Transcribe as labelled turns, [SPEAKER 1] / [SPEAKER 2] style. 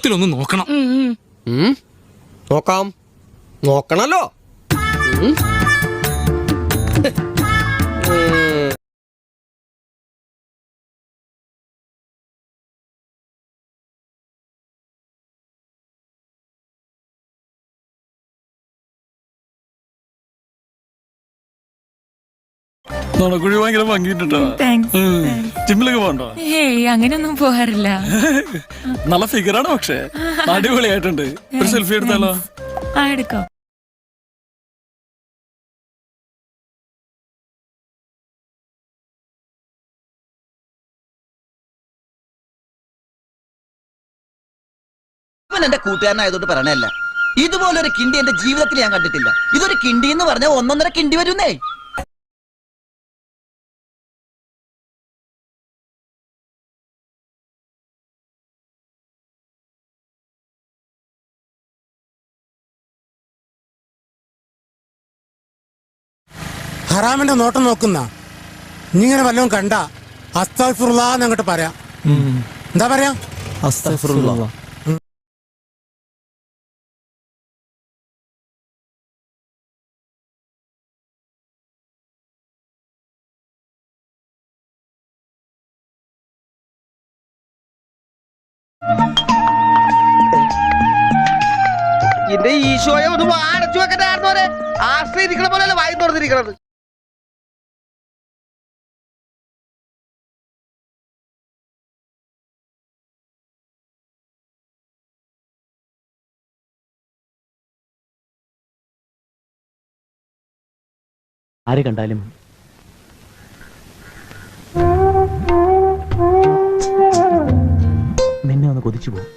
[SPEAKER 1] മൊത്തത്തിലൊന്ന് നോക്കണം.
[SPEAKER 2] നോക്കാം, നോക്കണല്ലോ.
[SPEAKER 3] നുണക്കുഴി ഭയങ്കര ഭംഗിട്ടോ. ജിമ്മിലൊക്കെ പോകണ്ടോ?
[SPEAKER 4] അങ്ങനെയൊന്നും പോകാറില്ല.
[SPEAKER 3] നല്ല ഫിഗറാണ്, പക്ഷെ അടിപൊളിയായിട്ടുണ്ട്. ഒരു സെൽഫി എടുത്താലോ?
[SPEAKER 4] എടുക്കോ.
[SPEAKER 5] എന്റെ കൂട്ടുകാരനായതുകൊണ്ട് പറയണല്ല, ഇതുപോലൊരു കിണ്ടി എന്റെ ജീവിതത്തിൽ ഞാൻ കണ്ടിട്ടില്ല. ഇതൊരു കിണ്ടി എന്ന് പറഞ്ഞാൽ 1.5 കിണ്ടി വരുന്നേ.
[SPEAKER 6] ഹറാമിന്റെ നോട്ടം നോക്കുന്ന ഇങ്ങനെ വല്ലതും കണ്ട അസ്തഗ്ഫിറുല്ലാഹ് അങ്ങോട്ട് പറയാം. എന്താ പറയാ?
[SPEAKER 2] അസ്തഗ്ഫിറുല്ലാഹ്.
[SPEAKER 5] എന്റെ ഈശോയെ ഒന്ന് അടച്ചു വെക്കട്ടെ. ആശ്രയിരിക്കണ പോലെയല്ല വായി തുറന്നിരിക്കണത്.
[SPEAKER 7] ആര് കണ്ടാലും നിന്നെ ഒന്ന് കൊതിച്ചു പോകും.